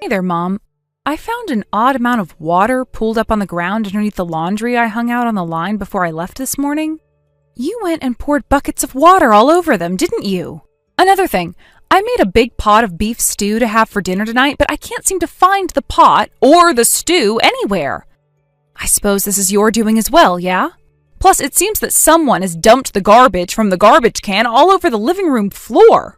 Hey there, Mom. I found an odd amount of water pooled up on the ground underneath the laundry I hung out on the line before I left this morning. You went and poured buckets of water all over them, didn't you? Another thing, I made a big pot of beef stew to have for dinner tonight, but I can't seem to find the pot or the stew anywhere. I suppose this is your doing as well, yeah? Plus, it seems that someone has dumped the garbage from the garbage can all over the living room floor.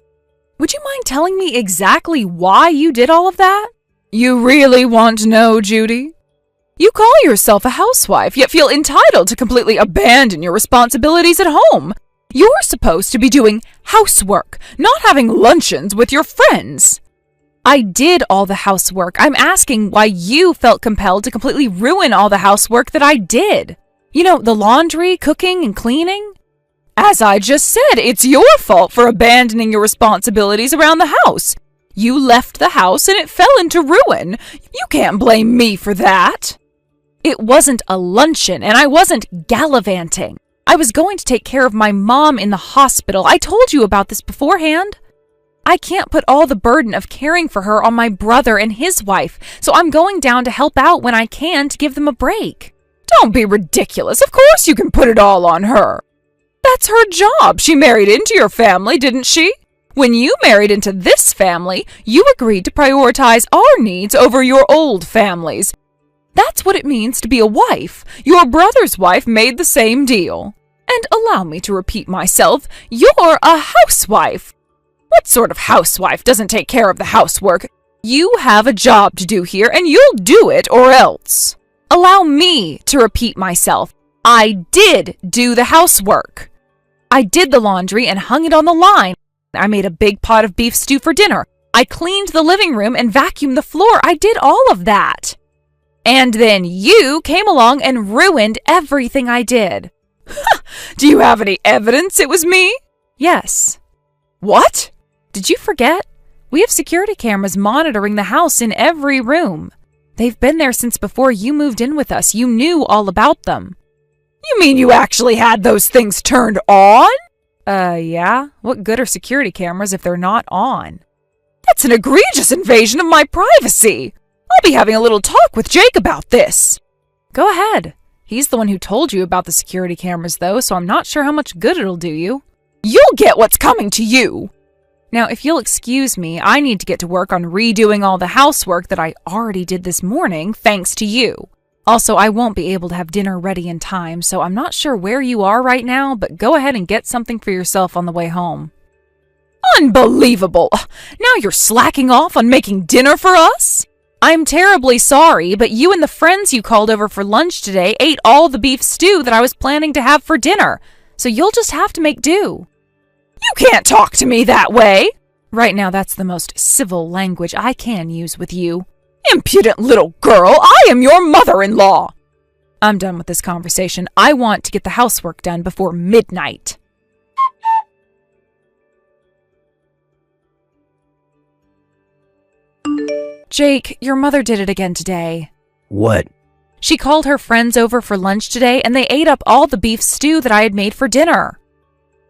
Would you mind telling me exactly why you did all of that? You really want to know, Judy? You call yourself a housewife, yet feel entitled to completely abandon your responsibilities at home. You're supposed to be doing housework, not having luncheons with your friends. I did all the housework. I'm asking why you felt compelled to completely ruin all the housework that I did. You know, the laundry, cooking, and cleaning. As I just said, it's your fault for abandoning your responsibilities around the house. You left the house and it fell into ruin. You can't blame me for that. It wasn't a luncheon, and I wasn't gallivanting. I was going to take care of my mom in the hospital. I told you about this beforehand. I can't put all the burden of caring for her on my brother and his wife, so I'm going down to help out when I can to give them a break. Don't be ridiculous. Of course you can put it all on her. That's her job. She married into your family, didn't she? When you married into this family, you agreed to prioritize our needs over your old family's. That's what it means to be a wife. Your brother's wife made the same deal. And allow me to repeat myself, you're a housewife. What sort of housewife doesn't take care of the housework? You have a job to do here, and you'll do it or else. Allow me to repeat myself. I did do the housework. I did the laundry and hung it on the line. I made a big pot of beef stew for dinner. I cleaned the living room and vacuumed the floor. I did all of that. And then you came along and ruined everything I did. Do you have any evidence it was me? Yes. What? Did you forget? We have security cameras monitoring the house in every room. They've been there since before you moved in with us. You knew all about them. You mean you actually had those things turned on? Yeah. What good are security cameras if they're not on? That's an egregious invasion of my privacy. I'll be having a little talk with Jake about this. Go ahead. He's the one who told you about the security cameras, though, so I'm not sure how much good it'll do you. You'll get what's coming to you. Now, if you'll excuse me, I need to get to work on redoing all the housework that I already did this morning, thanks to you. Also, I won't be able to have dinner ready in time, so I'm not sure where you are right now, but go ahead and get something for yourself on the way home. Unbelievable! Now you're slacking off on making dinner for us? I'm terribly sorry, but you and the friends you called over for lunch today ate all the beef stew that I was planning to have for dinner, so you'll just have to make do. You can't talk to me that way! Right now, that's the most civil language I can use with you. Impudent little girl, I am your mother-in-law! I'm done with this conversation. I want to get the housework done before midnight. Jake, your mother did it again today. What? She called her friends over for lunch today, and they ate up all the beef stew that I had made for dinner.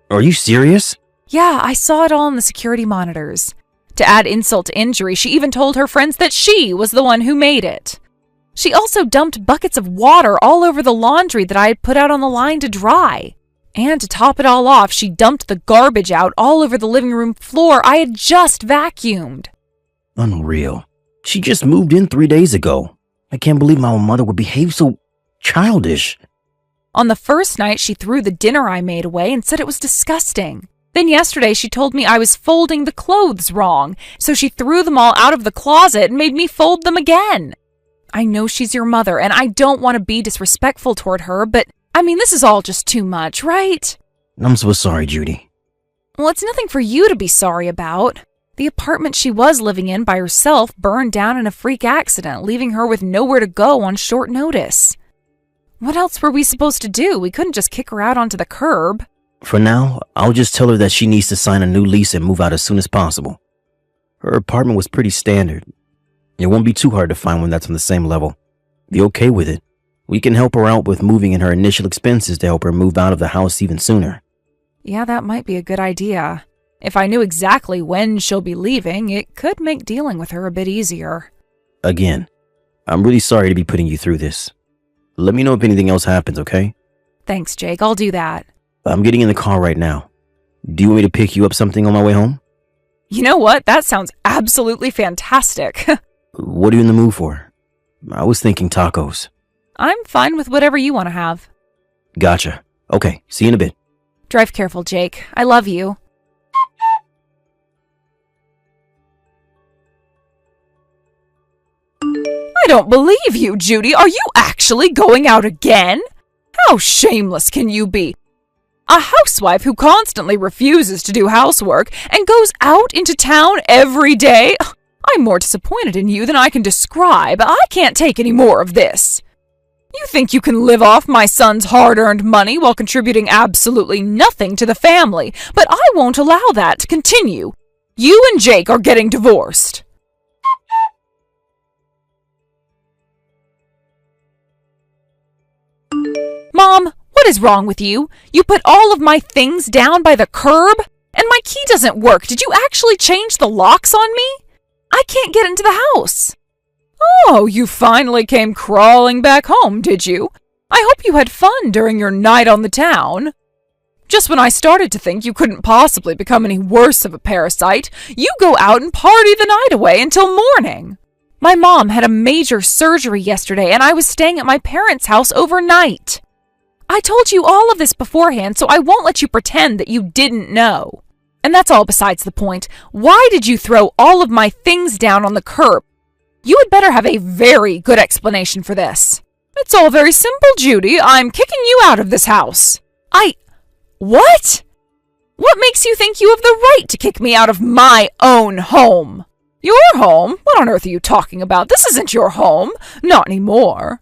Are you serious? Yeah, I saw it all on the security monitors. To add insult to injury, she even told her friends that she was the one who made it. She also dumped buckets of water all over the laundry that I had put out on the line to dry. And to top it all off, she dumped the garbage out all over the living room floor I had just vacuumed. Unreal. She just moved in 3 days ago. I can't believe my mother would behave so childish. On the first night, she threw the dinner I made away and said it was disgusting. Then yesterday, she told me I was folding the clothes wrong, so she threw them all out of the closet and made me fold them again. I know she's your mother, and I don't want to be disrespectful toward her, but, this is all just too much, right? I'm so sorry, Judy. Well, it's nothing for you to be sorry about. The apartment she was living in by herself burned down in a freak accident, leaving her with nowhere to go on short notice. What else were we supposed to do? We couldn't just kick her out onto the curb. For now, I'll just tell her that she needs to sign a new lease and move out as soon as possible. Her apartment was pretty standard. It won't be too hard to find one that's on the same level. Be okay with it. We can help her out with moving in her initial expenses to help her move out of the house even sooner. Yeah, that might be a good idea. If I knew exactly when she'll be leaving, it could make dealing with her a bit easier. Again, I'm really sorry to be putting you through this. Let me know if anything else happens, okay? Thanks, Jake. I'll do that. I'm getting in the car right now. Do you want me to pick you up something on my way home? You know what? That sounds absolutely fantastic. What are you in the mood for? I was thinking tacos. I'm fine with whatever you want to have. Gotcha. Okay, see you in a bit. Drive careful, Jake. I love you. I don't believe you, Judy. Are you actually going out again? How shameless can you be? A housewife who constantly refuses to do housework and goes out into town every day? I'm more disappointed in you than I can describe. I can't take any more of this. You think you can live off my son's hard-earned money while contributing absolutely nothing to the family, but I won't allow that to continue. You and Jake are getting divorced. Mom, what is wrong with you? You put all of my things down by the curb? And my key doesn't work. Did you actually change the locks on me? I can't get into the house. Oh, you finally came crawling back home, did you? I hope you had fun during your night on the town. Just when I started to think you couldn't possibly become any worse of a parasite, you go out and party the night away until morning. My mom had a major surgery yesterday, and I was staying at my parents' house overnight. I told you all of this beforehand, so I won't let you pretend that you didn't know. And that's all besides the point. Why did you throw all of my things down on the curb? You had better have a very good explanation for this. It's all very simple, Judy. I'm kicking you out of this house. What? What makes you think you have the right to kick me out of my own home? Your home? What on earth are you talking about? This isn't your home. Not anymore.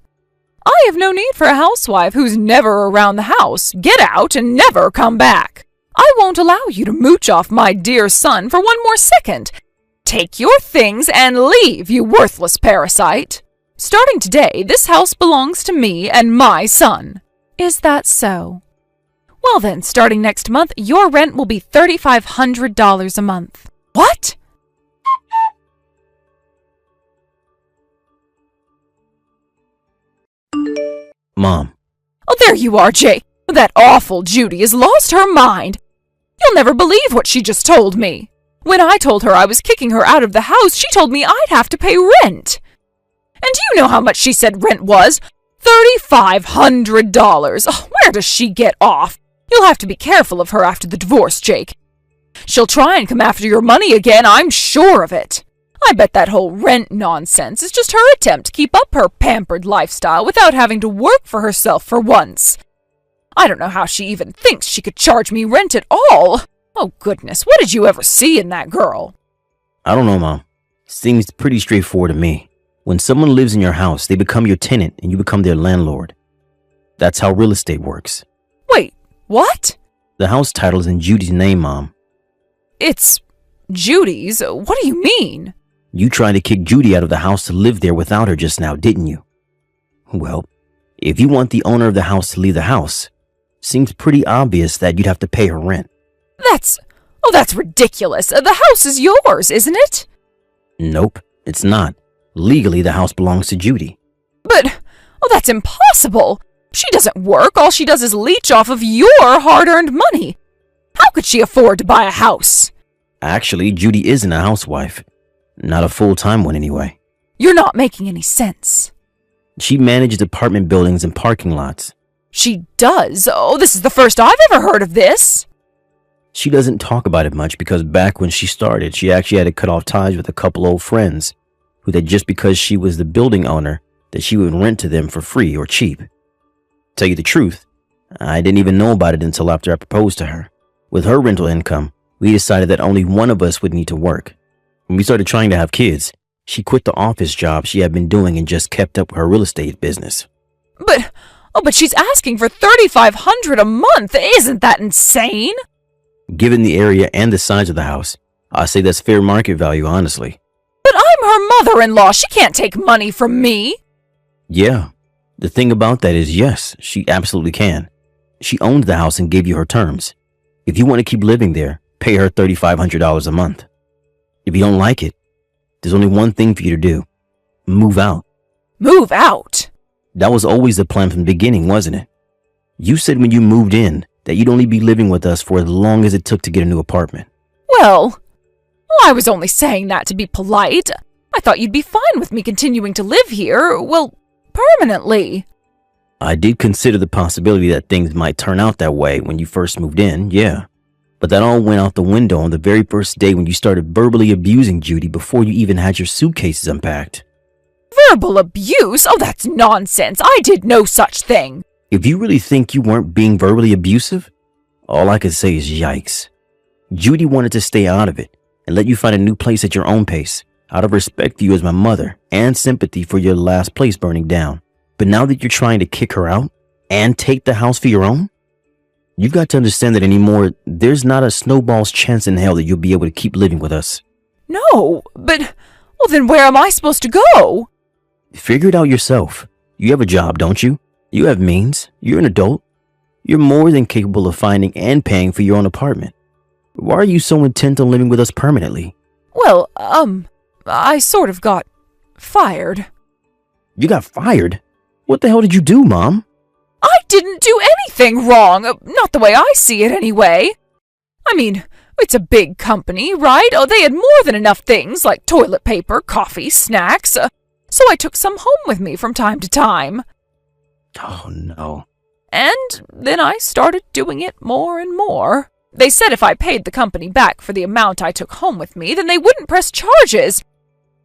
I have no need for a housewife who's never around the house. Get out and never come back. I won't allow you to mooch off my dear son for one more second. Take your things and leave, you worthless parasite. Starting today, this house belongs to me and my son. Is that so? Well then, starting next month, your rent will be $3,500 a month. What? Mom. Oh, there you are, Jay. That awful Judy has lost her mind. You'll never believe what she just told me. When I told her I was kicking her out of the house, she told me I'd have to pay rent. And do you know how much she said rent was? $3,500. Oh, where does she get off? You'll have to be careful of her after the divorce, Jake. She'll try and come after your money again, I'm sure of it. I bet that whole rent nonsense is just her attempt to keep up her pampered lifestyle without having to work for herself for once. I don't know how she even thinks she could charge me rent at all. Oh, goodness, what did you ever see in that girl? I don't know, Mom. Seems pretty straightforward to me. When someone lives in your house, they become your tenant and you become their landlord. That's how real estate works. Wait, what? The house title is in Judy's name, Mom. It's Judy's? What do you mean? You tried to kick Judy out of the house to live there without her just now, didn't you? Well, if you want the owner of the house to leave the house, seems pretty obvious that you'd have to pay her rent. That's ridiculous. The house is yours, isn't it? Nope, it's not. Legally, the house belongs to Judy. But, that's impossible. She doesn't work. All she does is leech off of your hard-earned money. How could she afford to buy a house? Actually, Judy isn't a housewife. Not a full-time one, anyway. You're not making any sense. She manages apartment buildings and parking lots. She does? Oh, this is the first I've ever heard of this. She doesn't talk about it much because back when she started, she actually had to cut off ties with a couple old friends who that just because she was the building owner, that she would rent to them for free or cheap. Tell you the truth, I didn't even know about it until after I proposed to her. With her rental income, we decided that only one of us would need to work. When we started trying to have kids, she quit the office job she had been doing and just kept up her real estate business. But she's asking for $3,500 a month. Isn't that insane? Given the area and the size of the house, I say that's fair market value, honestly. But I'm her mother-in-law. She can't take money from me. Yeah, the thing about that is yes, she absolutely can. She owned the house and gave you her terms. If you want to keep living there, pay her $3,500 a month. If you don't like it, there's only one thing for you to do. Move out. Move out? That was always the plan from the beginning, wasn't it? You said when you moved in that you'd only be living with us for as long as it took to get a new apartment. Well, I was only saying that to be polite. I thought you'd be fine with me continuing to live here, well, permanently. I did consider the possibility that things might turn out that way when you first moved in, yeah. But that all went out the window on the very first day when you started verbally abusing Judy before you even had your suitcases unpacked. Verbal abuse? Oh, that's nonsense. I did no such thing. If you really think you weren't being verbally abusive, all I can say is yikes. Judy wanted to stay out of it and let you find a new place at your own pace, out of respect for you as my mother and sympathy for your last place burning down. But now that you're trying to kick her out and take the house for your own, you've got to understand that anymore, there's not a snowball's chance in hell that you'll be able to keep living with us. No, but, well, then where am I supposed to go? Figure it out yourself. You have a job, don't you? You have means. You're an adult. You're more than capable of finding and paying for your own apartment. Why are you so intent on living with us permanently? Well, I sort of got fired. You got fired? What the hell did you do, Mom? I didn't do anything wrong. Not the way I see it, anyway. I mean, it's a big company, right? Oh, they had more than enough things like toilet paper, coffee, snacks. So I took some home with me from time to time. Oh, no. And then I started doing it more and more. They said if I paid the company back for the amount I took home with me, then they wouldn't press charges.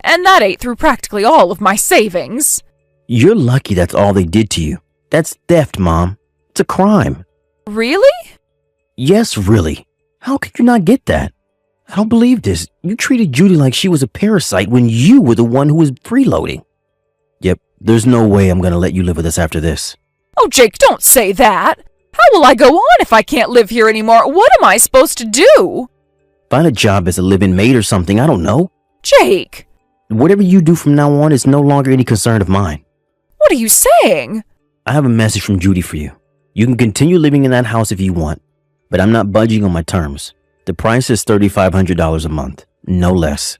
And that ate through practically all of my savings. You're lucky that's all they did to you. That's theft, Mom. It's a crime. Really? Yes, really. How could you not get that? I don't believe this. You treated Judy like she was a parasite when you were the one who was freeloading. Yep, there's no way I'm gonna let you live with us after this. Oh, Jake, don't say that. How will I go on if I can't live here anymore? What am I supposed to do? Find a job as a live-in maid or something, I don't know. Jake! Whatever you do from now on is no longer any concern of mine. What are you saying? I have a message from Judy for you. You can continue living in that house if you want, but I'm not budging on my terms. The price is $3,500 a month, no less.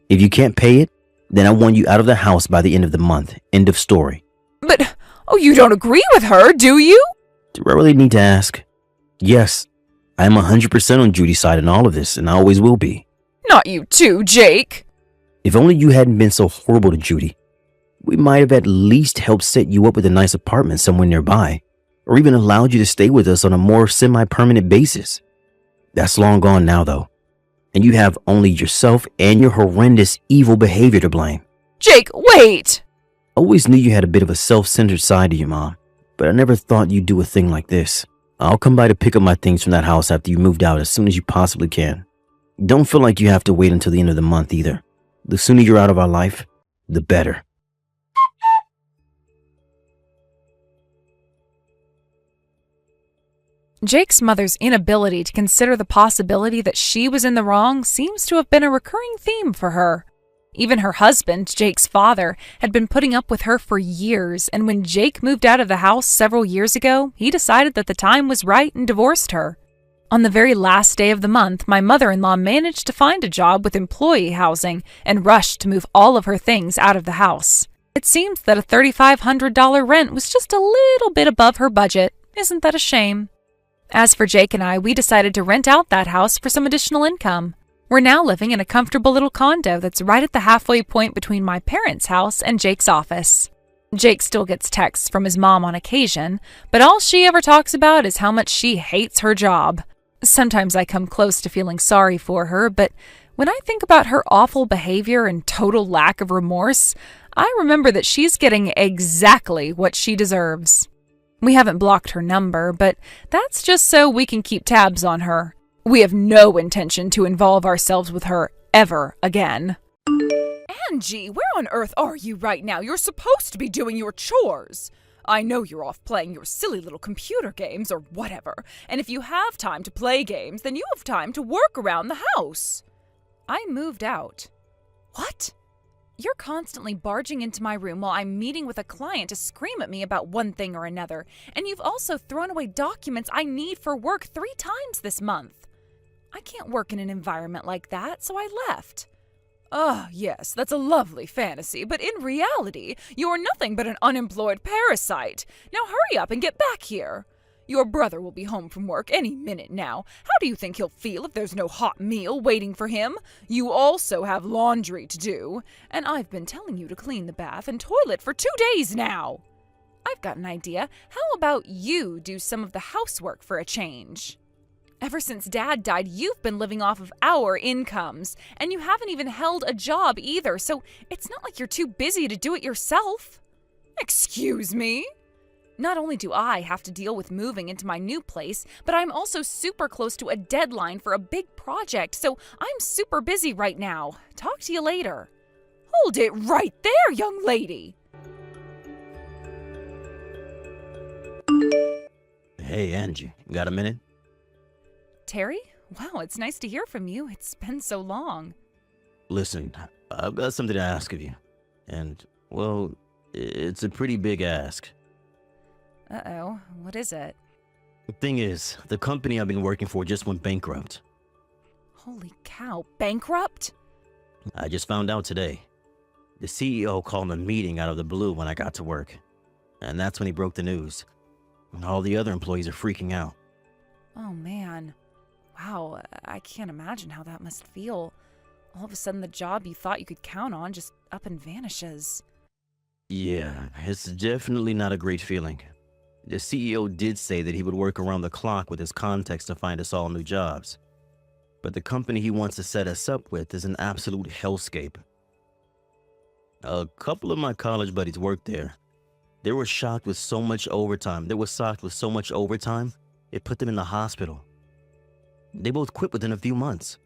If you can't pay it, then I want you out of the house by the end of the month. End of story. But, oh, you don't agree with her, do you? Do I really need to ask? Yes, I am 100% on Judy's side in all of this, and I always will be. Not you too, Jake. If only you hadn't been so horrible to Judy, we might have at least helped set you up with a nice apartment somewhere nearby, or even allowed you to stay with us on a more semi-permanent basis. That's long gone now, though, and you have only yourself and your horrendous evil behavior to blame. Jake, wait! I always knew you had a bit of a self-centered side to you, Mom, but I never thought you'd do a thing like this. I'll come by to pick up my things from that house after you moved out as soon as you possibly can. Don't feel like you have to wait until the end of the month either. The sooner you're out of our life, the better. Jake's mother's inability to consider the possibility that she was in the wrong seems to have been a recurring theme for her. Even her husband, Jake's father, had been putting up with her for years, and when Jake moved out of the house several years ago, he decided that the time was right and divorced her. On the very last day of the month, my mother-in-law managed to find a job with employee housing and rushed to move all of her things out of the house. It seems that a $3,500 rent was just a little bit above her budget. Isn't that a shame? As for Jake and I, we decided to rent out that house for some additional income. We're now living in a comfortable little condo that's right at the halfway point between my parents' house and Jake's office. Jake still gets texts from his mom on occasion, but all she ever talks about is how much she hates her job. Sometimes I come close to feeling sorry for her, but when I think about her awful behavior and total lack of remorse, I remember that she's getting exactly what she deserves. We haven't blocked her number, but that's just so we can keep tabs on her. We have no intention to involve ourselves with her ever again. Angie, where on earth are you right now? You're supposed to be doing your chores. I know you're off playing your silly little computer games or whatever, and if you have time to play games, then you have time to work around the house. I moved out. What? You're constantly barging into my room while I'm meeting with a client to scream at me about one thing or another, and you've also thrown away documents I need for work 3 times this month. I can't work in an environment like that, so I left. Ah, yes, that's a lovely fantasy, but in reality, you're nothing but an unemployed parasite. Now hurry up and get back here. Your brother will be home from work any minute now. How do you think he'll feel if there's no hot meal waiting for him? You also have laundry to do, and I've been telling you to clean the bath and toilet for 2 days now. I've got an idea. How about you do some of the housework for a change? Ever since Dad died, you've been living off of our incomes, and you haven't even held a job either, so it's not like you're too busy to do it yourself. Excuse me? Not only do I have to deal with moving into my new place, but I'm also super close to a deadline for a big project, so I'm super busy right now. Talk to you later. Hold it right there, young lady! Hey, Angie, you got a minute? Terry? Wow, it's nice to hear from you. It's been so long. Listen, I've got something to ask of you. And, well, it's a pretty big ask. Uh-oh, what is it? The thing is, the company I've been working for just went bankrupt. Holy cow, bankrupt? I just found out today. The CEO called a meeting out of the blue when I got to work. And that's when he broke the news. And all the other employees are freaking out. Oh, man. Wow, I can't imagine how that must feel. All of a sudden, the job you thought you could count on just up and vanishes. Yeah, it's definitely not a great feeling. The CEO did say that he would work around the clock with his contacts to find us all new jobs. But the company he wants to set us up with is an absolute hellscape. A couple of my college buddies worked there. They were shocked with so much overtime. It put them in the hospital. They both quit within a few months.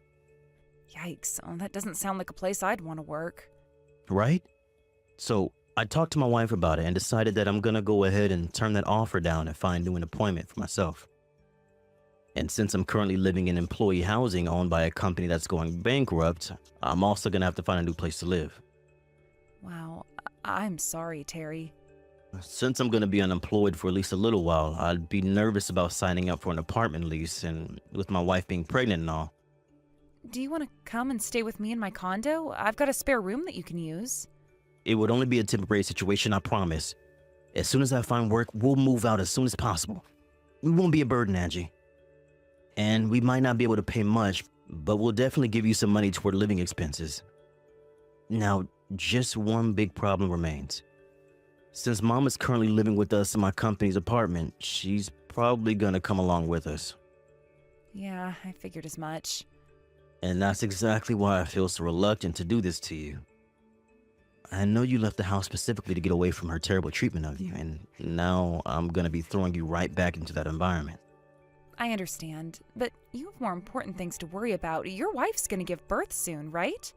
Yikes, oh, that doesn't sound like a place I'd want to work. Right? So I talked to my wife about it and decided that I'm gonna go ahead and turn that offer down and find new employment for myself. And since I'm currently living in employee housing owned by a company that's going bankrupt, I'm also gonna have to find a new place to live. Wow, I'm sorry, Terry. Since I'm gonna be unemployed for at least a little while, I'd be nervous about signing up for an apartment lease, and with my wife being pregnant and all. Do you want to come and stay with me in my condo? I've got a spare room that you can use. It would only be a temporary situation, I promise. As soon as I find work, we'll move out as soon as possible. We won't be a burden, Angie. And we might not be able to pay much, but we'll definitely give you some money toward living expenses. Now, just one big problem remains. Since Mom is currently living with us in my company's apartment, she's probably gonna come along with us. Yeah, I figured as much. And that's exactly why I feel so reluctant to do this to you. I know you left the house specifically to get away from her terrible treatment of you, and now I'm gonna be throwing you right back into that environment. I understand, but you have more important things to worry about. Your wife's gonna give birth soon, right?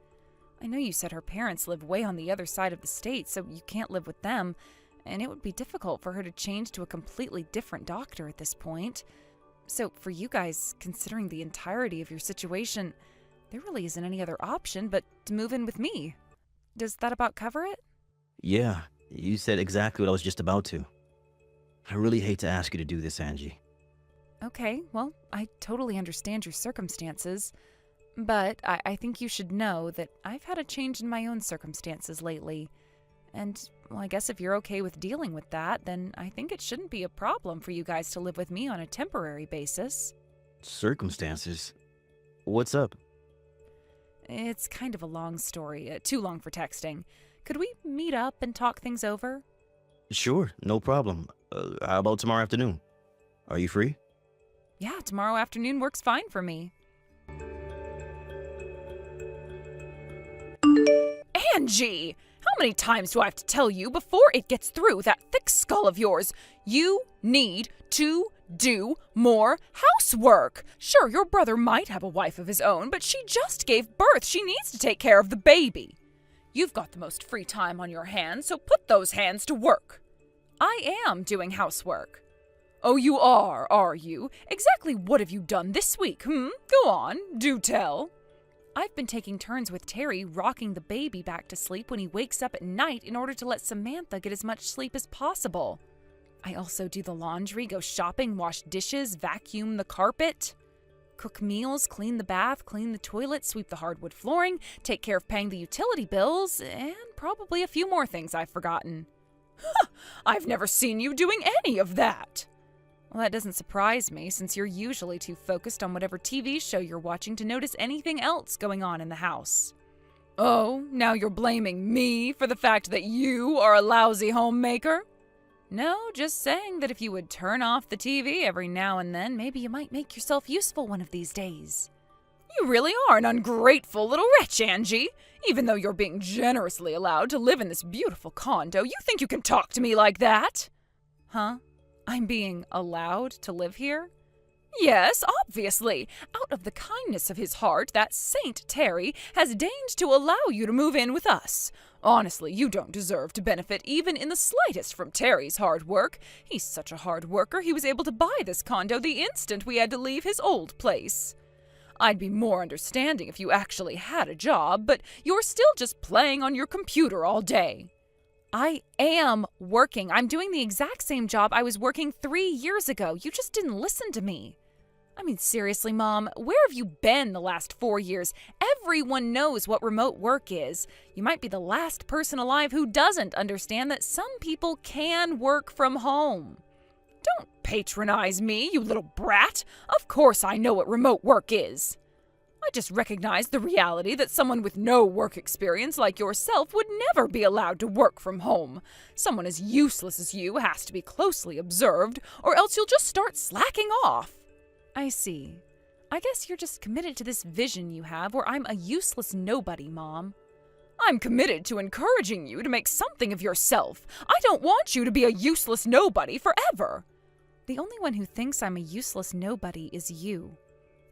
I know you said her parents live way on the other side of the state, so you can't live with them, and it would be difficult for her to change to a completely different doctor at this point. So for you guys, considering the entirety of your situation, there really isn't any other option but to move in with me. Does that about cover it? Yeah, you said exactly what I was just about to. I really hate to ask you to do this, Angie. Okay, well, I totally understand your circumstances. But I think you should know that I've had a change in my own circumstances lately. And, well, I guess if you're okay with dealing with that, then I think it shouldn't be a problem for you guys to live with me on a temporary basis. Circumstances? What's up? It's kind of a long story, too long for texting. Could we meet up and talk things over? Sure, no problem. How about tomorrow afternoon? Are you free? Yeah, tomorrow afternoon works fine for me. Angie! How many times do I have to tell you before it gets through that thick skull of yours? You need to do more housework. Sure, your brother might have a wife of his own, but she just gave birth. She needs to take care of the baby. You've got the most free time on your hands, so put those hands to work. I am doing housework. Oh, you are you? Exactly what have you done this week, Go on, do tell. I've been taking turns with Terry rocking the baby back to sleep when he wakes up at night in order to let Samantha get as much sleep as possible. I also do the laundry, go shopping, wash dishes, vacuum the carpet. Cook meals, clean the bath, clean the toilet, sweep the hardwood flooring, take care of paying the utility bills, and probably a few more things I've forgotten. I've never seen you doing any of that. Well, that doesn't surprise me, since you're usually too focused on whatever TV show you're watching to notice anything else going on in the house. Oh, now you're blaming me for the fact that you are a lousy homemaker? No, just saying that if you would turn off the TV every now and then, maybe you might make yourself useful one of these days. You really are an ungrateful little wretch, Angie. Even though you're being generously allowed to live in this beautiful condo, you think you can talk to me like that? Huh? I'm being allowed to live here? Yes, obviously. Out of the kindness of his heart, that Saint Terry has deigned to allow you to move in with us. Honestly, you don't deserve to benefit even in the slightest from Terry's hard work. He's such a hard worker, he was able to buy this condo the instant we had to leave his old place. I'd be more understanding if you actually had a job, but you're still just playing on your computer all day. I am working. I'm doing the exact same job I was working 3 years ago. You just didn't listen to me. I mean, seriously, Mom, where have you been the last 4 years? Everyone knows what remote work is. You might be the last person alive who doesn't understand that some people can work from home. Don't patronize me, you little brat. Of course I know what remote work is. I just recognize the reality that someone with no work experience like yourself would never be allowed to work from home. Someone as useless as you has to be closely observed, or else you'll just start slacking off. I see. I guess you're just committed to this vision you have where I'm a useless nobody, Mom. I'm committed to encouraging you to make something of yourself. I don't want you to be a useless nobody forever. The only one who thinks I'm a useless nobody is you.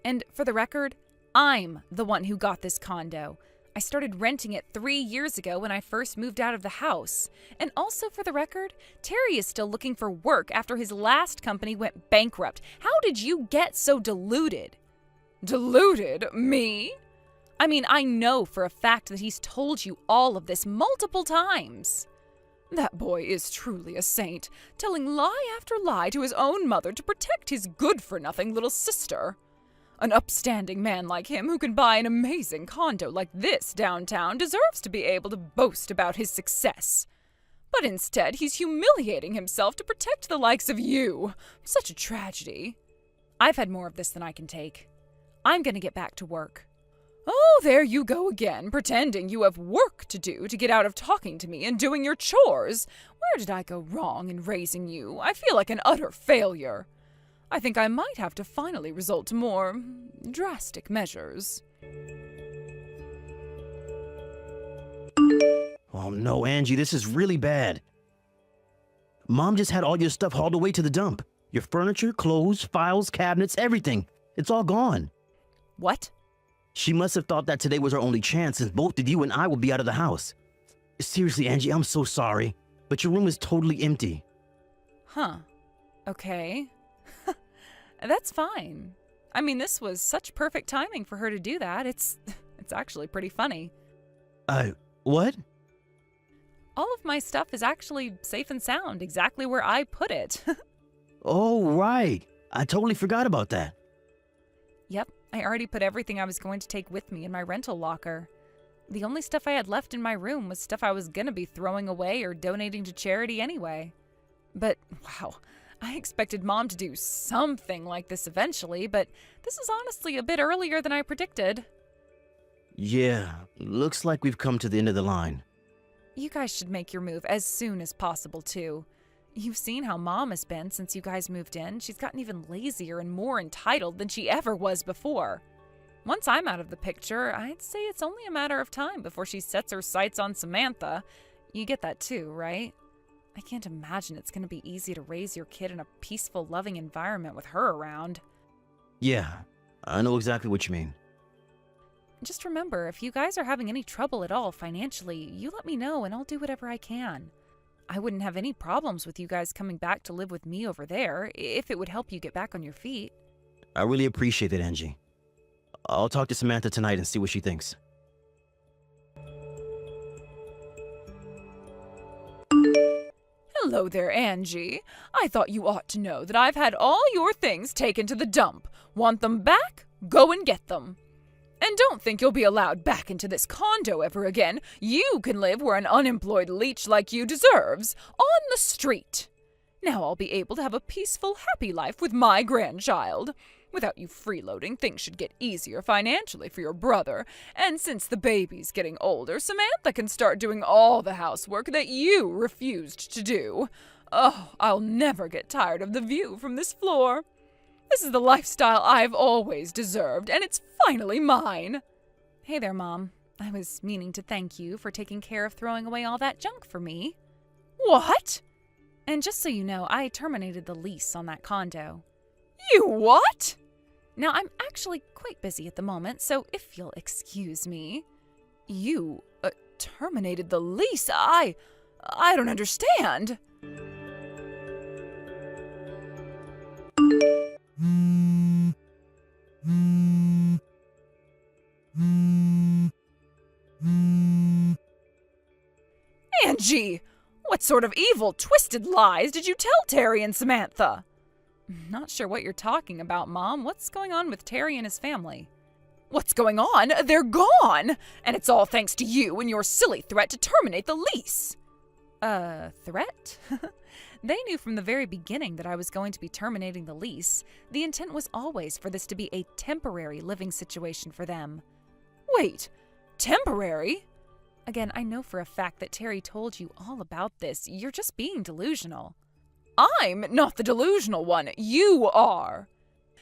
And for the record, I'm the one who got this condo. I started renting it 3 years ago when I first moved out of the house. And also for the record, Terry is still looking for work after his last company went bankrupt. How did you get so deluded? Deluded? Me? I mean, I know for a fact that he's told you all of this multiple times. That boy is truly a saint, telling lie after lie to his own mother to protect his good-for-nothing little sister. An upstanding man like him who can buy an amazing condo like this downtown deserves to be able to boast about his success. But instead, he's humiliating himself to protect the likes of you. Such a tragedy. I've had more of this than I can take. I'm going to get back to work. Oh, there you go again, pretending you have work to do to get out of talking to me and doing your chores. Where did I go wrong in raising you? I feel like an utter failure. I think I might have to finally resort to more drastic measures. Oh no, Angie, this is really bad. Mom just had all your stuff hauled away to the dump. Your furniture, clothes, files, cabinets, everything. It's all gone. What? She must have thought that today was our only chance, since both of you and I will be out of the house. Seriously, Angie, I'm so sorry, but your room is totally empty. Huh. Okay. That's fine. I mean, this was such perfect timing for her to do that. It's actually pretty funny. What? All of my stuff is actually safe and sound, exactly where I put it. Oh, right. I totally forgot about that. Yep, I already put everything I was going to take with me in my rental locker. The only stuff I had left in my room was stuff I was gonna be throwing away or donating to charity anyway. But, wow, I expected Mom to do something like this eventually, but this is honestly a bit earlier than I predicted. Yeah, looks like we've come to the end of the line. You guys should make your move as soon as possible, too. You've seen how Mom has been since you guys moved in. She's gotten even lazier and more entitled than she ever was before. Once I'm out of the picture, I'd say it's only a matter of time before she sets her sights on Samantha. You get that too, right? I can't imagine it's going to be easy to raise your kid in a peaceful, loving environment with her around. Yeah, I know exactly what you mean. Just remember, if you guys are having any trouble at all financially, you let me know and I'll do whatever I can. I wouldn't have any problems with you guys coming back to live with me over there, if it would help you get back on your feet. I really appreciate it, Angie. I'll talk to Samantha tonight and see what she thinks. Hello there, Angie. I thought you ought to know that I've had all your things taken to the dump. Want them back Go and get them. And don't think you'll be allowed back into this condo ever again. You can live where an unemployed leech like you deserves, on the street. Now I'll be able to have a peaceful, happy life with my grandchild. Without you freeloading, things should get easier financially for your brother. And since the baby's getting older, Samantha can start doing all the housework that you refused to do. Oh, I'll never get tired of the view from this floor. This is the lifestyle I've always deserved, and it's finally mine. Hey there, Mom. I was meaning to thank you for taking care of throwing away all that junk for me. What? And just so you know, I terminated the lease on that condo. You what? Now, I'm actually quite busy at the moment, so if you'll excuse me. You terminated the lease? I don't understand. Angie! What sort of evil, twisted lies did you tell Terry and Samantha? Not sure what you're talking about, Mom. What's going on with Terry and his family? What's going on? They're gone! And it's all thanks to you and your silly threat to terminate the lease. Threat? They knew from the very beginning that I was going to be terminating the lease. The intent was always for this to be a temporary living situation for them. Wait, temporary? Again, I know for a fact that Terry told you all about this. You're just being delusional. I'm not the delusional one. You are.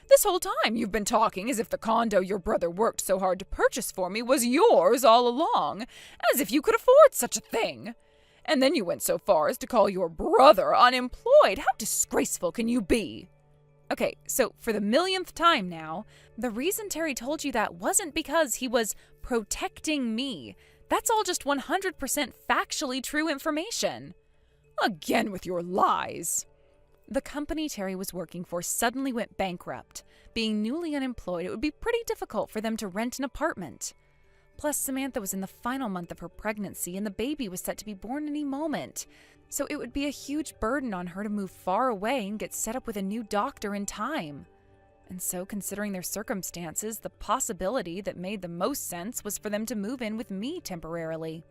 This whole time you've been talking as if the condo your brother worked so hard to purchase for me was yours all along, as if you could afford such a thing. And then you went so far as to call your brother unemployed. How disgraceful can you be? Okay, so for the millionth time now, the reason Terry told you that wasn't because he was protecting me. That's all just 100% factually true information. Again with your lies. The company Terry was working for suddenly went bankrupt. Being newly unemployed, it would be pretty difficult for them to rent an apartment. Plus, Samantha was in the final month of her pregnancy and the baby was set to be born any moment. So it would be a huge burden on her to move far away and get set up with a new doctor in time. And so, considering their circumstances, the possibility that made the most sense was for them to move in with me temporarily.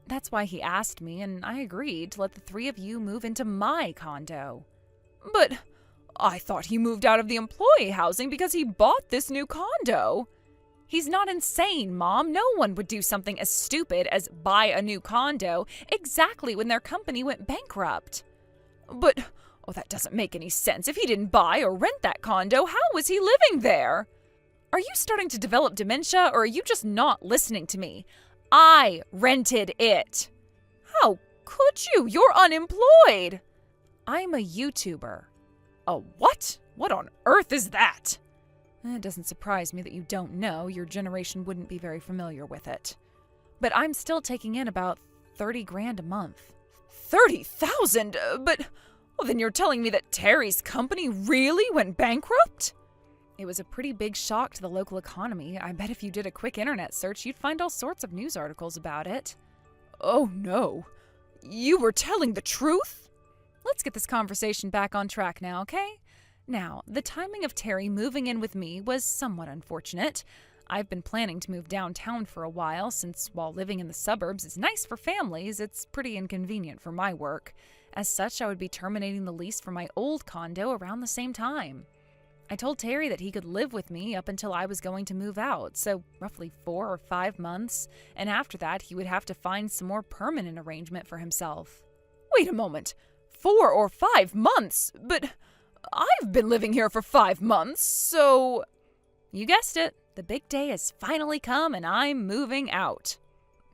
That's why he asked me, and I agreed to let the three of you move into my condo. But I thought he moved out of the employee housing because he bought this new condo. He's not insane, Mom. No one would do something as stupid as buy a new condo exactly when their company went bankrupt. But, that doesn't make any sense. If he didn't buy or rent that condo, how was he living there? Are you starting to develop dementia, or are you just not listening to me? I rented it. How could you? You're unemployed. I'm a YouTuber. A what? What on earth is that? It doesn't surprise me that you don't know. Your generation wouldn't be very familiar with it. But I'm still taking in about $30,000 a month. 30,000? But then you're telling me that Terry's company really went bankrupt? It was a pretty big shock to the local economy. I bet if you did a quick internet search, you'd find all sorts of news articles about it. Oh no. You were telling the truth? Let's get this conversation back on track now, okay? Now, the timing of Terry moving in with me was somewhat unfortunate. I've been planning to move downtown for a while, since while living in the suburbs is nice for families, it's pretty inconvenient for my work. As such, I would be terminating the lease for my old condo around the same time. I told Terry that he could live with me up until I was going to move out, so roughly 4 or 5 months, and after that he would have to find some more permanent arrangement for himself. Wait a moment, 4 or 5 months? But I've been living here for 5 months, so... You guessed it. The big day has finally come and I'm moving out.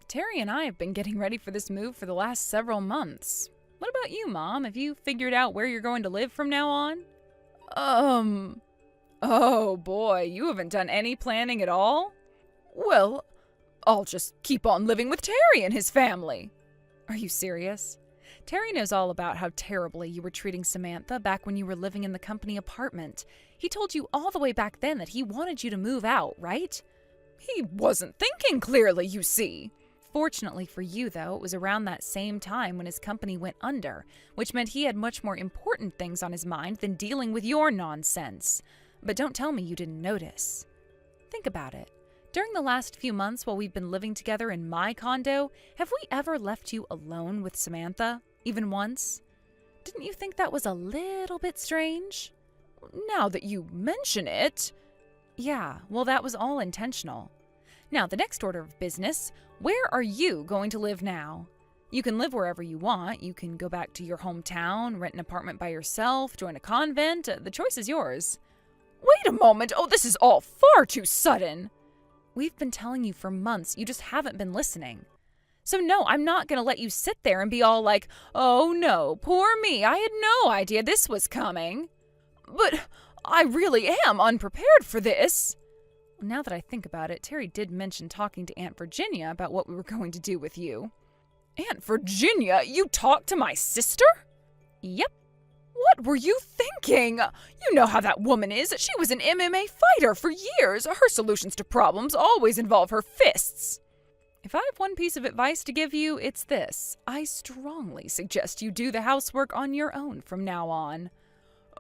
Terry and I have been getting ready for this move for the last several months. What about you, Mom? Have you figured out where you're going to live from now on? Oh boy, you haven't done any planning at all? Well, I'll just keep on living with Terry and his family. Are you serious? Terry knows all about how terribly you were treating Samantha back when you were living in the company apartment. He told you all the way back then that he wanted you to move out, right? He wasn't thinking clearly, you see. Fortunately for you, though, it was around that same time when his company went under, which meant he had much more important things on his mind than dealing with your nonsense. But don't tell me you didn't notice. Think about it. During the last few months while we've been living together in my condo, have we ever left you alone with Samantha, even once? Didn't you think that was a little bit strange? Now that you mention it. Yeah, well, that was all intentional. Now, the next order of business, where are you going to live now? You can live wherever you want. You can go back to your hometown, rent an apartment by yourself, join a convent. The choice is yours. Wait a moment. Oh, this is all far too sudden. We've been telling you for months. You just haven't been listening. So no, I'm not going to let you sit there and be all like, oh no, poor me. I had no idea this was coming. But I really am unprepared for this. Now that I think about it, Terry did mention talking to Aunt Virginia about what we were going to do with you. Aunt Virginia? You talked to my sister? Yep. What were you thinking? You know how that woman is. She was an MMA fighter for years. Her solutions to problems always involve her fists. If I have one piece of advice to give you, it's this. I strongly suggest you do the housework on your own from now on.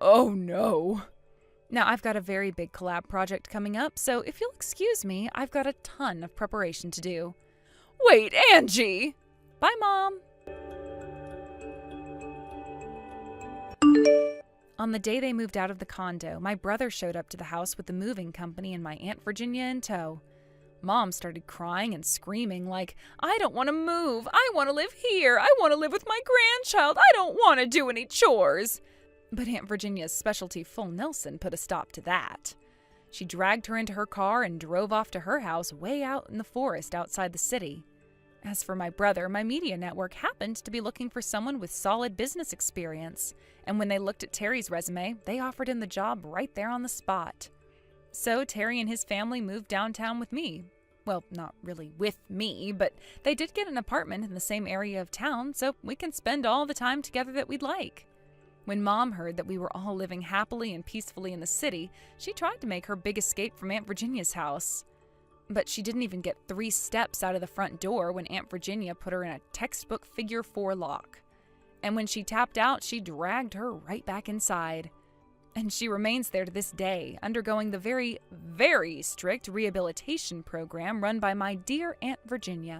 Oh no. Now, I've got a very big collab project coming up, so if you'll excuse me, I've got a ton of preparation to do. Wait, Angie! Bye, Mom! On the day they moved out of the condo, my brother showed up to the house with the moving company and my Aunt Virginia in tow. Mom started crying and screaming like, I don't want to move. I want to live here. I want to live with my grandchild. I don't want to do any chores. But Aunt Virginia's specialty full Nelson put a stop to that. She dragged her into her car and drove off to her house way out in the forest outside the city. As for my brother, my media network happened to be looking for someone with solid business experience, and when they looked at Terry's resume, they offered him the job right there on the spot. So Terry and his family moved downtown with me. Well, not really with me, but they did get an apartment in the same area of town, so we can spend all the time together that we'd like. When Mom heard that we were all living happily and peacefully in the city, she tried to make her big escape from Aunt Virginia's house. But she didn't even get 3 steps out of the front door when Aunt Virginia put her in a textbook figure 4 lock. And when she tapped out, she dragged her right back inside. And she remains there to this day, undergoing the very, very strict rehabilitation program run by my dear Aunt Virginia.